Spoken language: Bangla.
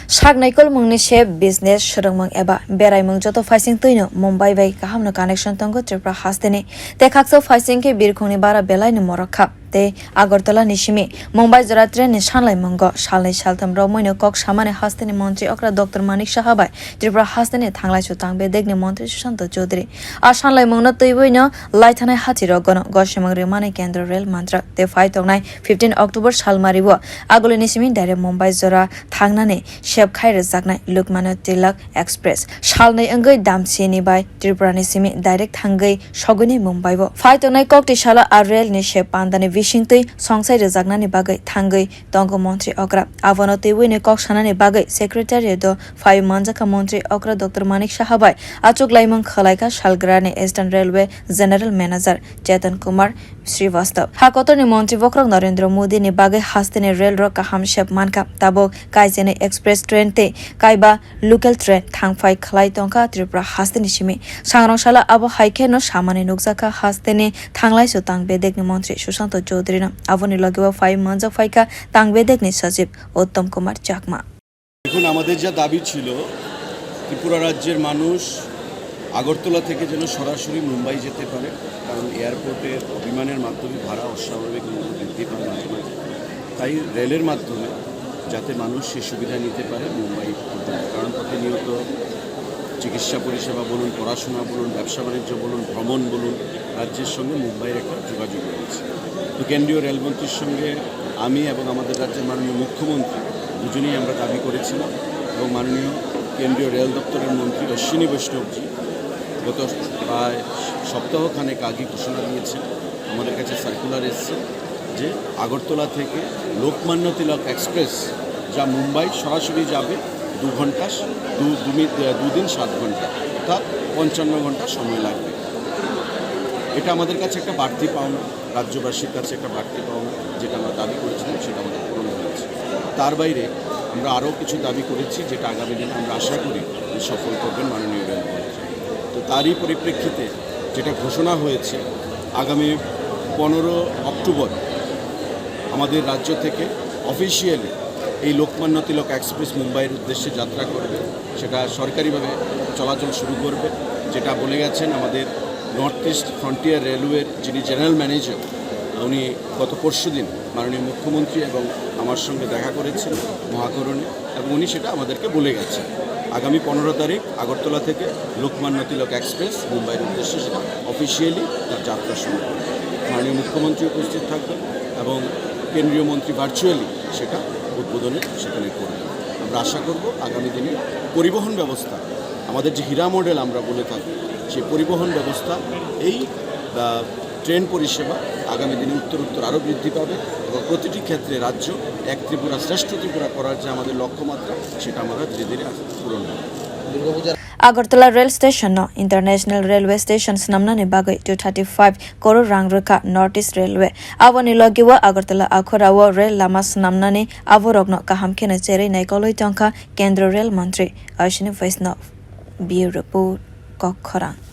Sagnaikol mungni she business shrangmang eba beraimung joto faising tuino Mumbai bai kahamno connection tongo Tripura haste ni te khakso faising ke birkhongni bara belai ni morakha te agartala ni simi Mumbai jora train ni sanlai mungo salnai saltam romoino kok samane haste ni montri okra Dr.Manik saha bai Tripura haste ni thanglai chutang be dekni montri Sushant Chaudhary a sanlai mungno tuiboino laithanai hachiro gono goshimang remane kendra rail mantra te Phai tongnai 15 October salmaribo agole ni simi direct Mumbai jora thangnani Phai rwjak Lokmanya Tilak Express salnai angoi damchini bai Tripura ni simi direct thangai soguni Mumbai bo Phai tongnai Kokti salo a rail ni panda ni bising tui songsai rwjak ni bagai thangai tong montri okra avono tebui ni kok sanani bagai secretary do Phai manjak montri okra Dr.Manik saha bai achuk laimang khalaika salgra ni Eastern Railway General Manager Chetan Kumar Srivastav hakotor ni montri bokrok Narendra Modi ni bagai haste ni rail ro kaham shep manka tabo kaisa ni express train te kaiba local train thangphai khlai tongka Tripura haste ni simi sangrong sala abo haike no samani nukjaka haste ni thanglai so tang bedek ni montri Sushant Chaudhary na avoni lagewa Phai manjak phaika tang bedek ni সচিব উত্তম কুমার চাকমা এখন আমাদের যা দাবি ছিল ত্রিপুরা রাজ্যের মানুষ আগরতলা থেকে যেন সরাসরি মুম্বাই যেতে পারে কারণ এয়ারপোর্টের বিমানের মাধ্যমে ভাড়া অস্বাভাবিক বৃদ্ধি পায় মাঝে মাঝে তাই রেলের মাধ্যমে যাতে মানুষ সে সুবিধা নিতে পারে মুম্বাই কারণ প্রতিনিয়ত চিকিৎসা পরিষেবা বলুন পড়াশোনা বলুন ব্যবসা বাণিজ্য বলুন ভ্রমণ বলুন রাজ্যের সঙ্গে মুম্বাইয়ের একটা যোগাযোগ রয়েছে তো কেন্দ্রীয় রেলমন্ত্রীর সঙ্গে আমি এবং আমাদের রাজ্যের মাননীয় মুখ্যমন্ত্রী দুজনেই আমরা দাবি করেছিলাম এবং মাননীয় কেন্দ্রীয় রেল দপ্তরের মন্ত্রী অশ্বিনী বৈষ্ণবজি গত প্রায় সপ্তাহখানেক আগে ঘোষণা দিয়েছেন আমাদের কাছে সার্কুলার এসছে যে আগরতলা থেকে লোকমান্য তিলক এক্সপ্রেস যা মুম্বাই সরাসরি যাবে 2 ঘন্টা 2 দিন 7 ঘন্টা অর্থাৎ 55 ঘন্টা সময় লাগবে এটা আমাদের কাছে একটা বাড়তি পাওনা রাজ্যবাসীর কাছে একটা বাড়তি পাওনা যেটা আমরা দাবি করেছিলাম সেটা আমাদের পূরণ হয়েছে তার বাইরে আমরা আরও কিছু দাবি করেছি যেটা আগামী দিনে আমরা আশা করি সফল করবেন মাননীয় রেলমন্ত্রী তো তারই পরিপ্রেক্ষিতে যেটা ঘোষণা হয়েছে আগামী 15 অক্টোবর আমাদের রাজ্য থেকে অফিসিয়ালি এই লোকমান্য তিলক এক্সপ্রেস মুম্বাইয়ের উদ্দেশ্যে যাত্রা করবে সেটা সরকারিভাবে চলাচল শুরু করবে যেটা বলে গেছেন আমাদের নর্থ ইস্ট ফ্রন্টিয়ার রেলওয়ের যিনি জেনারেল ম্যানেজার উনি গত পরশুদিন মাননীয় মুখ্যমন্ত্রী এবং আমার সঙ্গে দেখা করেছেন মহাকরণে এবং উনি সেটা আমাদেরকে বলে গেছেন আগামী 15 তারিখ আগরতলা থেকে লোকমান্য তিলক এক্সপ্রেস মুম্বাইয়ের উদ্দেশ্যে সেটা অফিসিয়ালি তার যাত্রা শুরু করবে মাননীয় মুখ্যমন্ত্রী উপস্থিত থাকবেন এবং কেন্দ্রীয় মন্ত্রী ভার্চুয়ালি সেটা উদ্বোধনে সেখানে করবেন আমরা আশা করব আগামী দিনে পরিবহন ব্যবস্থা আমাদের যে হীরা মডেল আমরা বলে থাকি সেই পরিবহন ব্যবস্থা এই ট্রেন পরিষেবা আগামী দিনে উত্তর আরও বৃদ্ধি পাবে এবং প্রতিটি ক্ষেত্রে রাজ্য এক ত্রিপুরা শ্রেষ্ঠ ত্রিপুরা করার যে আমাদের লক্ষ্যমাত্রা সেটা আমরা ধীরে ধীরে পূরণ হবে Agartala rail station no international railway station namnani bagai 235 crore rang rukha North East Railway awani logiwa Agartala akhorawo rail lama namnani avorogno kaham khene cherei naikoloi tongkha kendra rail mantri Ashini Vaishnav Bureau Report Kokti